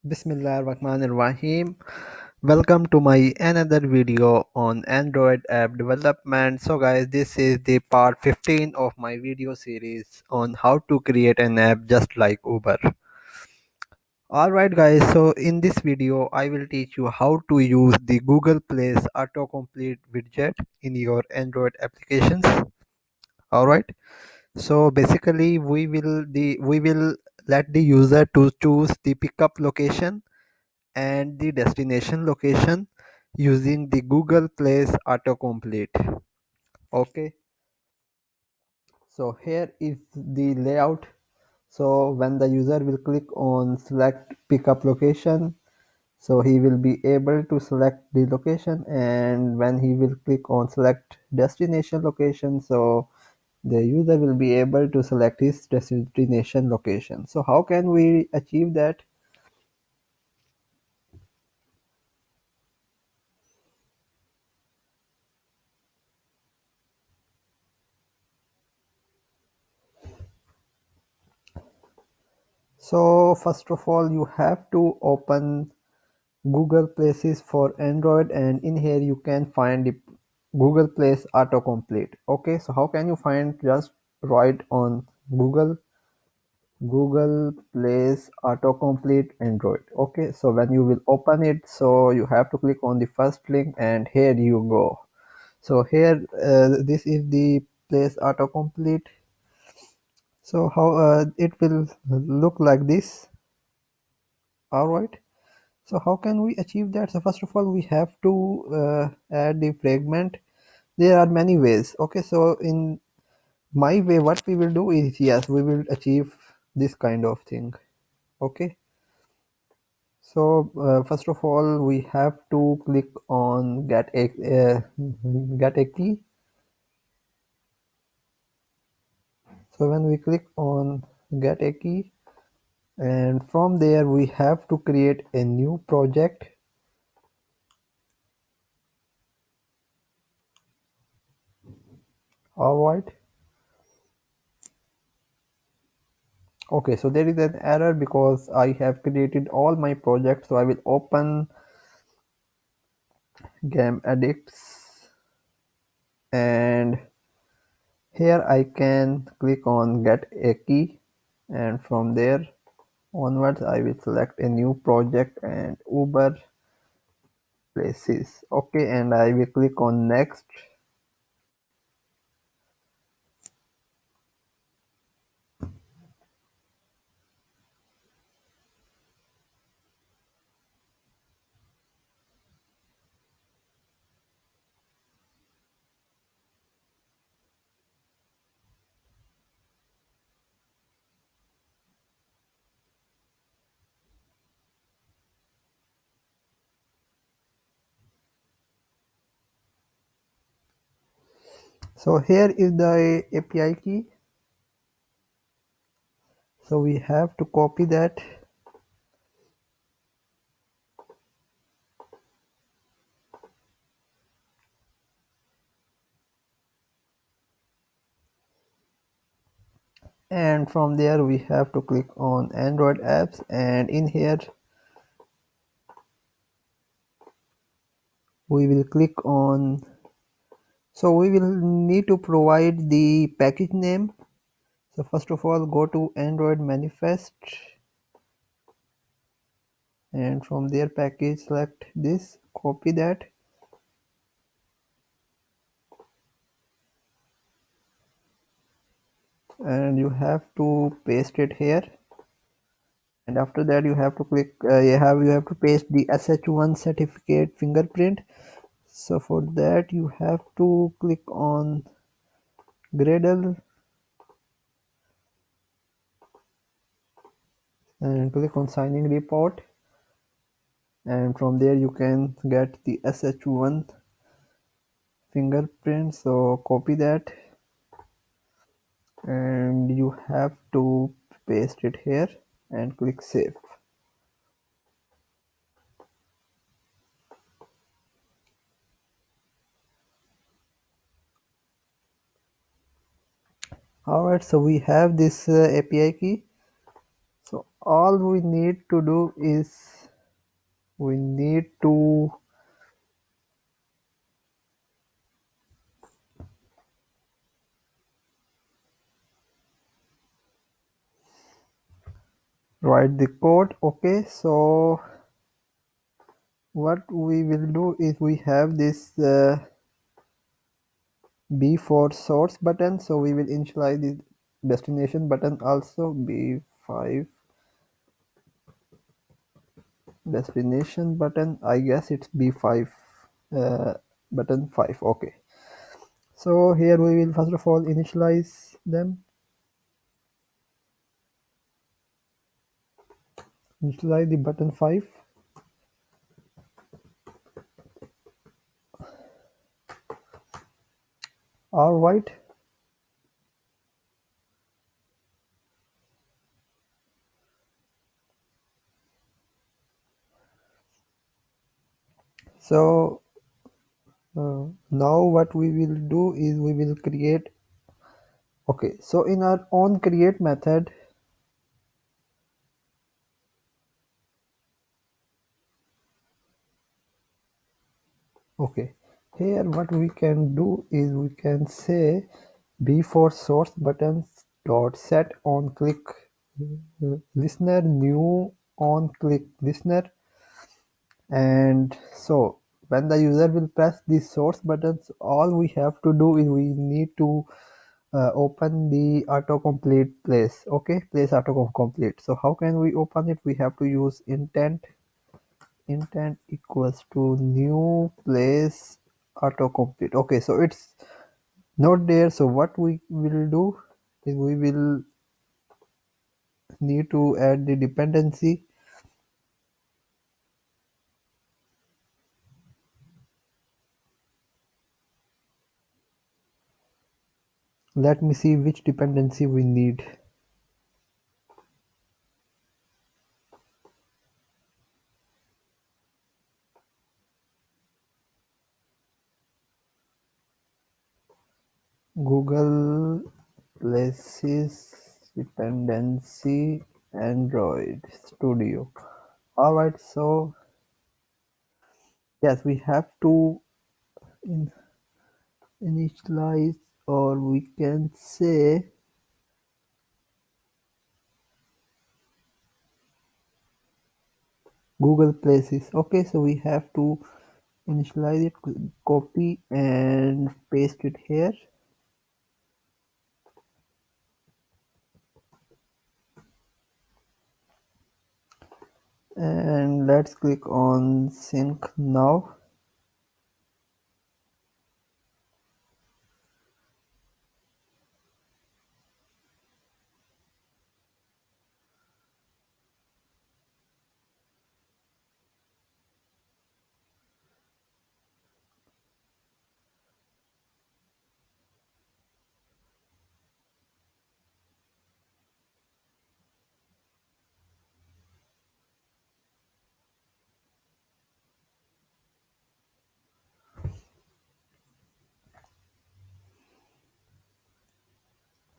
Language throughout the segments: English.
Bismillahirrahmanirrahim. Welcome to my another video on Android app development. So guys, this is the part 15 of my video series on how to create an app just like Uber. Alright guys, so in this video I will teach you how to use the Google Play's autocomplete widget in your Android applications. Alright. So basically we will let the user to choose the pickup location and the destination location using the Google Play's autocomplete. Okay, so here is the layout. So when the user will click on select pickup location, so he will be able to select the location, and when he will click on select destination location, so the user will be able to select his destination location. So how can we achieve that? So first of all, you have to open Google Places for Android, and in here you can find the Google Place autocomplete. Okay, so how can you find? Just write on Google Place autocomplete Android. Okay, so when you will open it, so you have to click on the first link, and here you go. So here this is the Place autocomplete. So how it will look like this. All right. So how can we achieve that? So first of all, we have to add the fragment. There are many ways. Okay, so in my way, what we will do is, yes, we will achieve this kind of thing. Okay, so first of all, we have to click on get a key. So when we click on get a key, and from there we have to create a new project. All right. Okay, so there is an error because I have created all my projects. So I will open game addicts, and here I can click on get a key, and from there onwards I will select a new project and Uber places. Okay, and I will click on next. So here is the API key. So we have to copy that, and from there we have to click on Android apps, and in here we will click on, so we will need to provide the package name. So first of all, go to AndroidManifest, and from there package select this, copy that, and you have to paste it here. And after that you have to click you have to paste the sh1 certificate fingerprint. So for that you have to click on Gradle and click on signing report, and from there you can get the sh1 fingerprint. So copy that, and you have to paste it here and click save. Alright, so we have this API key. So all we need to do is we need to write the code. Okay, so what we will do is we have this b4 source button, so we will initialize the destination button also. B5 destination button, I guess it's b5 uh, button 5. Okay, so here we will first of all initialize them, initialize the button 5. All right, so now what we will do is we will create. Okay, so in our own create method, okay, here what we can do is we can say before source buttons dot set on click listener new on click listener, and so when the user will press the source buttons, all we have to do is we need to open the autocomplete place. Okay, place autocomplete. So how can we open it? We have to use intent equals to new place autocomplete. Okay, so it's not there, so what we will do is we will need to add the dependency. Let me see which dependency we need. Google Places dependency Android Studio. All right, so yes, we have to in- initialize, or we can say Google Places. Okay, so we have to initialize it, copy and paste it here, and let's click on sync now.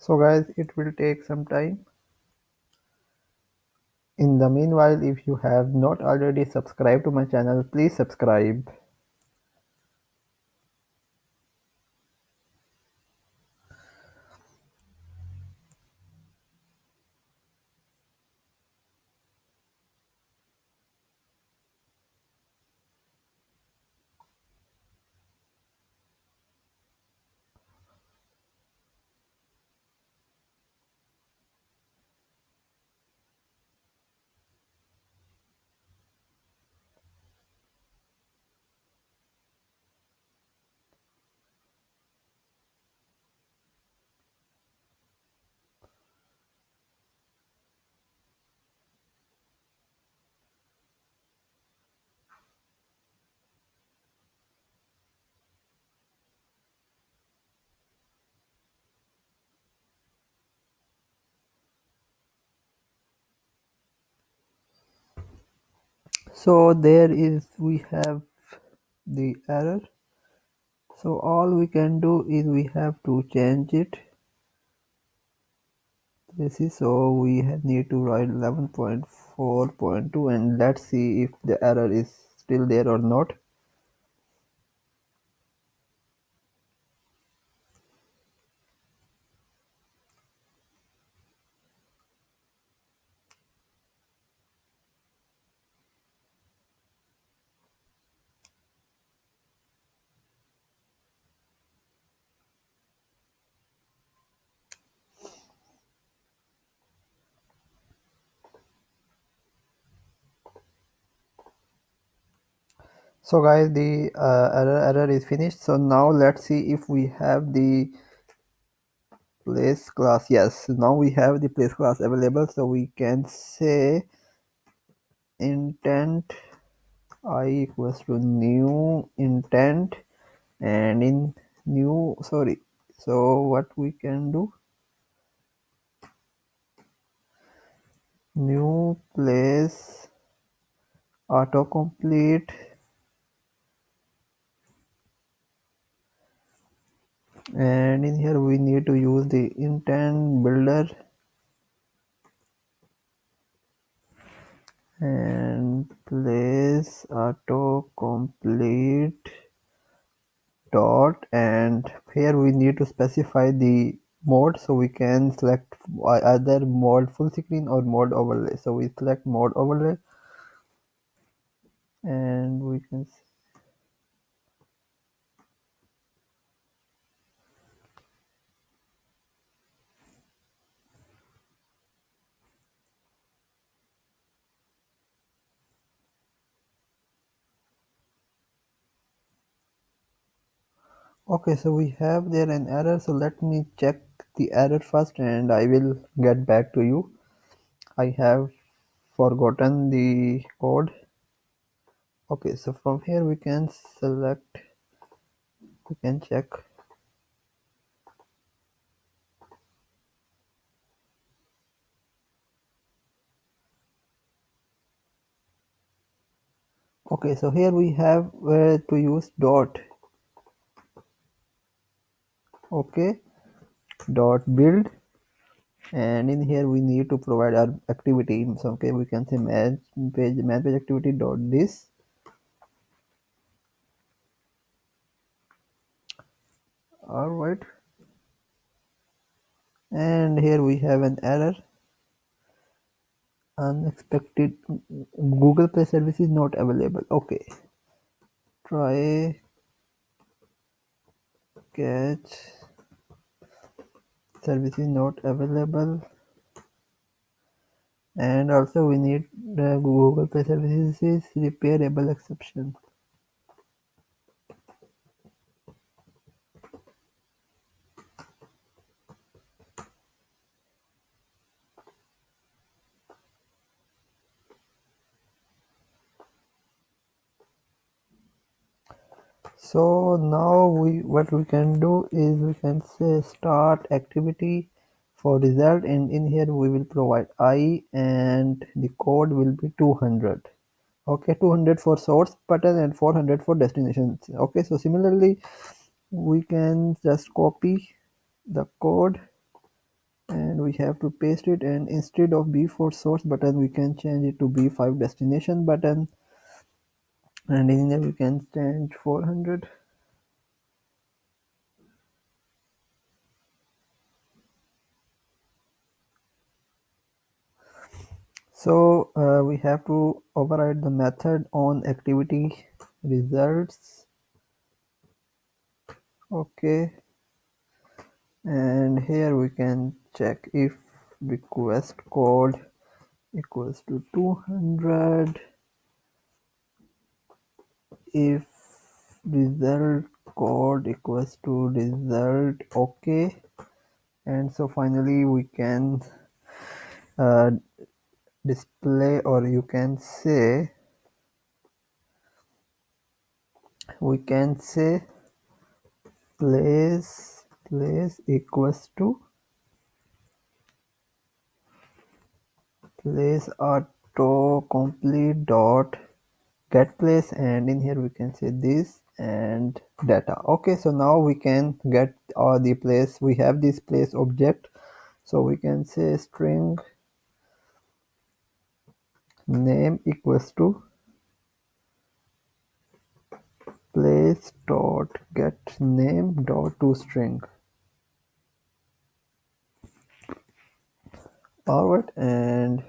So guys, it will take some time. In the meanwhile, if you have not already subscribed to my channel, please subscribe. So there is, we have the error. So all we can do is we have to change it. places. So we need to write 11.4.2 and let's see if the error is still there or not. So guys, the error is finished. So now let's see if we have the place class. Yes, now we have the place class available. So we can say intent I equals to new intent, and in new, sorry, so what we can do, new place autocomplete, and in here we need to use the intent builder and place autocomplete dot, and here we need to specify the mode, so we can select either mode full screen or mode overlay. So we select mode overlay, and we can okay, so we have there an error, so let me check the error first and I will get back to you. I have forgotten the code. Okay, so from here we can select, we can check. Okay, so here we have where to use dot. Okay, dot build, and in here we need to provide our activity. So okay, we can say match page activity dot this. All right, and here we have an error, unexpected Google Play service is not available. Okay, try catch service is not available, and also we need the Google Play services repairable exception. So now what we can do is we can say start activity for result, and in here we will provide I, and the code will be 200. Okay, 200 for source button and 400 for destinations. Okay, so similarly we can just copy the code and we have to paste it, and instead of B4 source button we can change it to B5 destination button, and in there we can change 400. So we have to override the method on activity results. Okay, and here we can check if request code equals to 200, if result code equals to result. Okay, and so finally we can uh, display, or you can say, we can say place equals to place autocomplete dot get place, and in here we can say this and data. Okay, so now we can get the place, we have this place object. So we can say string name equals to place dot get name dot toString. Alright, and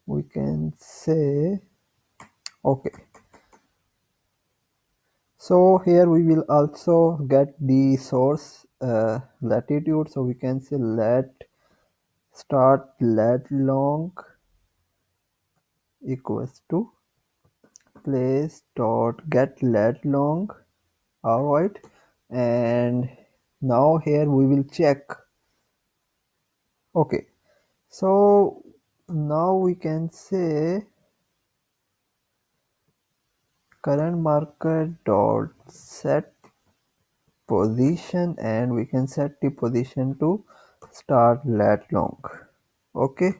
we can say okay. So here we will also get the source latitude, so we can say let start lat long equals to place dot get lat long. Alright, and now here we will check. Okay, so now we can say current marker dot set position, and we can set the position to start lat long. Okay.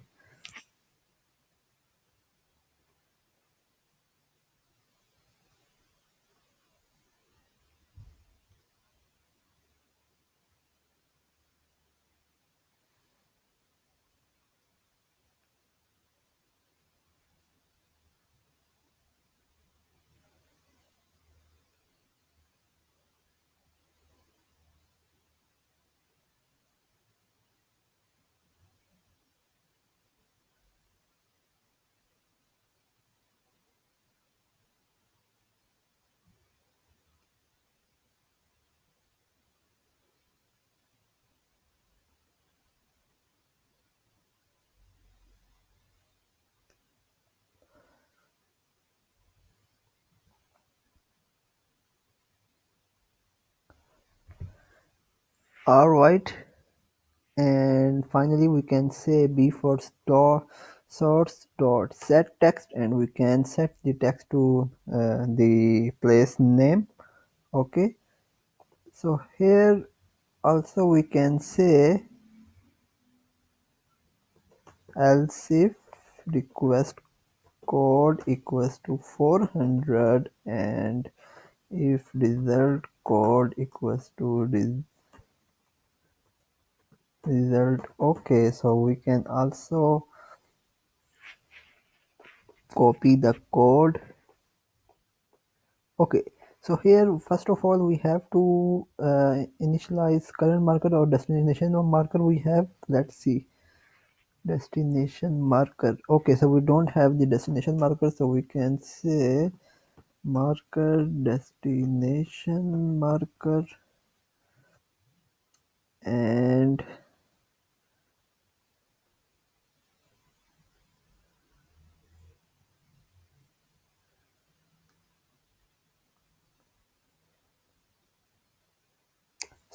All right, and finally we can say before store source dot set text, and we can set the text to the place name. Okay, so here also we can say else if request code equals to 400 and if result code equals to result. Okay, so we can also copy the code. Okay, so here first of all we have to initialize current marker or destination of marker we have. Let's see, destination marker. Okay, so we don't have the destination marker, so we can say marker destination marker, and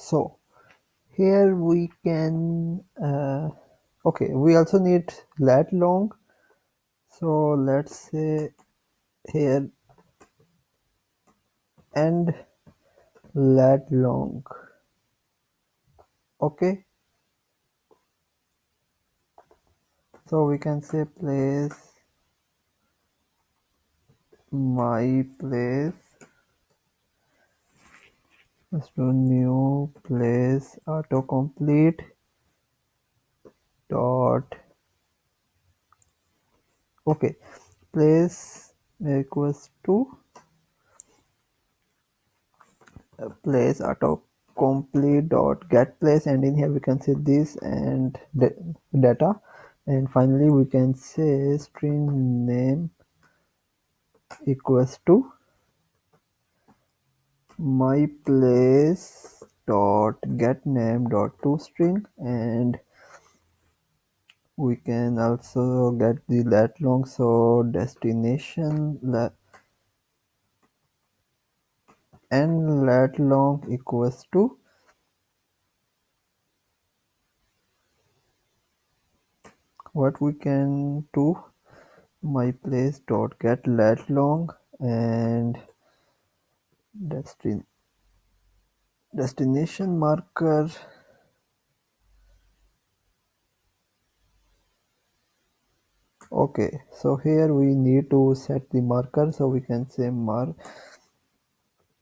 so here we can okay, we also need lat long, so let's say here and lat long. Okay, so we can say place my place. Let's do new place autocomplete dot. Okay, place equals to place autocomplete dot get place, and in here we can say this and data, and finally we can say string name equals to my place dot get name dot toString, and we can also get the lat long, so destination and lat long equals to what we can do, my place dot get lat long and destination marker. Okay, so here we need to set the marker, so we can say mark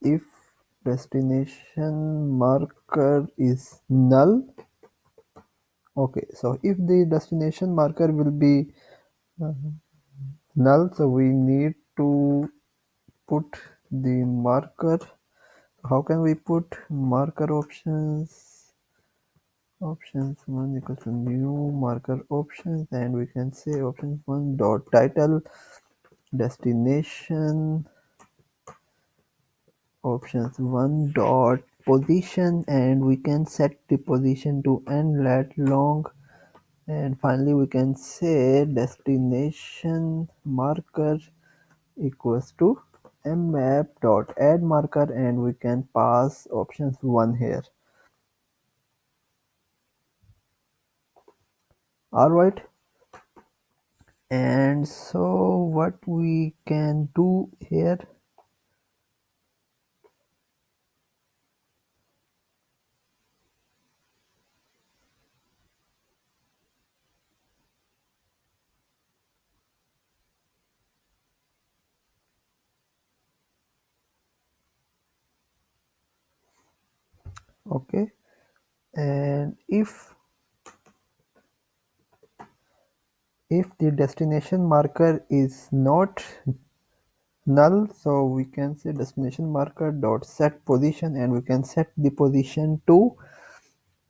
if destination marker is null. Okay, so if the destination marker will be uh, null, so we need to put the marker. How can we put marker options? Options 1 equals to new marker options, and we can say options 1 dot title destination options 1 dot position, and we can set the position to n lat long, and finally we can say destination marker equals to mmap dot add marker, and we can pass options 1 here. All right, and so what we can do here. Okay, and if the destination marker is not null, so we can say destination marker dot set position, and we can set the position to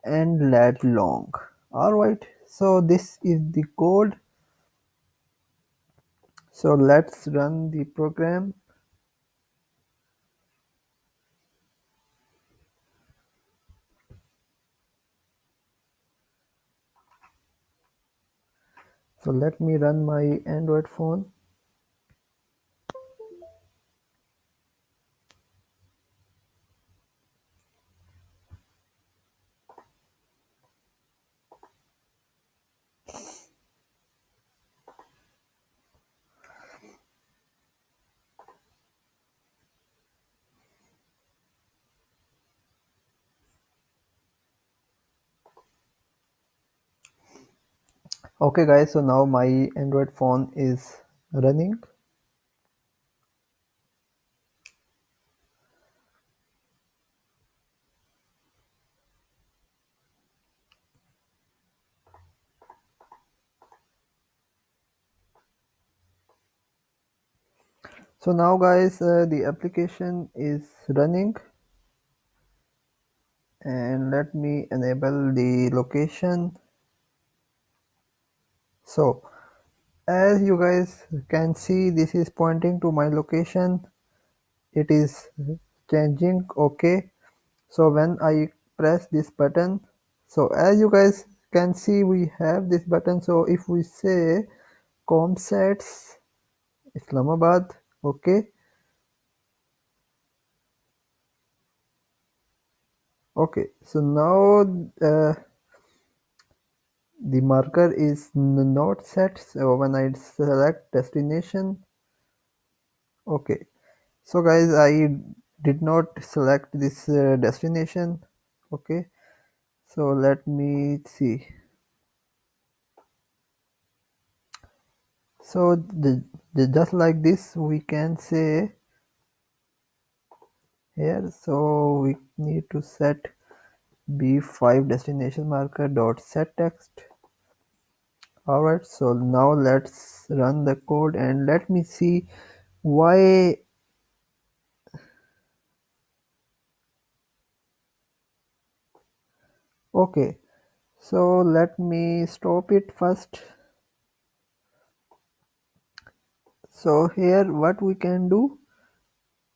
and lat long. All right, so this is the code. So let's run the program. So let me run my Android phone. Okay guys, so now my Android phone is running. So now guys, the application is running, and let me enable the location. So as you guys can see, this is pointing to my location. It is changing. Okay, so when I press this button, so as you guys can see, we have this button. So if we say comsets Islamabad, okay, okay, so now the marker is not set. So when I select destination, okay, so guys, I did not select this destination. Okay, so let me see. So just like this we can say here. So we need to set b5 destination marker dot set text. All right, so now let's run the code and let me see why. Okay, so let me stop it first. So here what we can do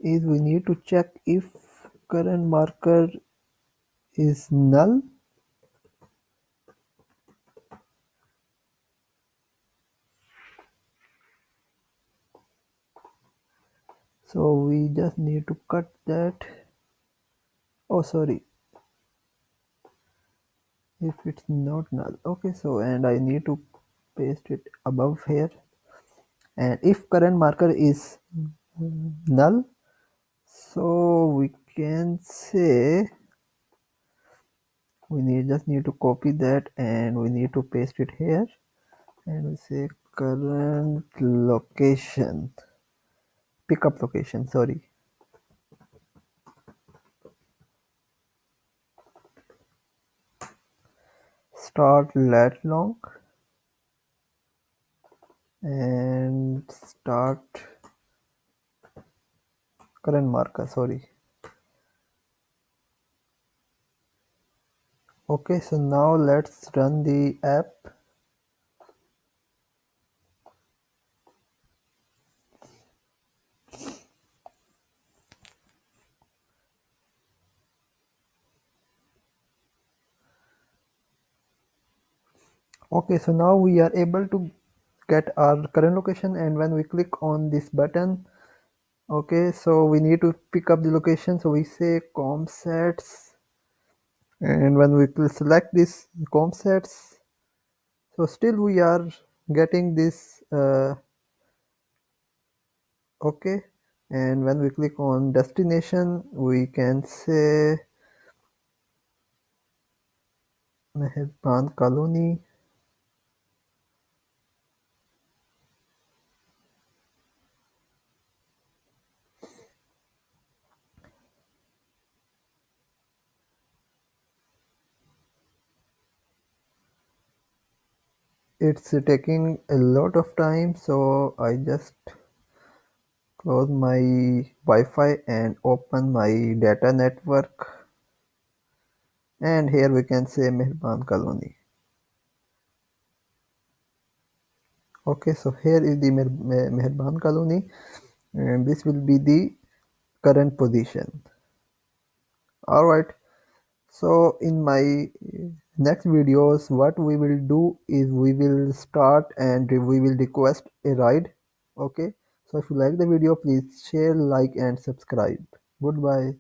is we need to check if current marker is null. So we just need to cut that. Oh sorry, if it's not null. Okay, so and I need to paste it above here, and if current marker is null, so we can say we just need to copy that and we need to paste it here, and we say current location, pickup location, sorry. start lat long and start current marker, sorry. Okay, so now let's run the app. Okay, so now we are able to get our current location, and when we click on this button, okay, so we need to pick up the location, so we say comsets, and when we will select this comsets, so still we are getting this okay, and when we click on destination we can say Meherban Colony. It's taking a lot of time, so I just close my Wi-Fi and open my data network, and here we can say Meherban Colony. Okay, so here is the Meherban Colony, and this will be the current position. All right, so in my next videos what we will do is we will start and we will request a ride. Okay, so if you like the video, please share, like and subscribe. Goodbye.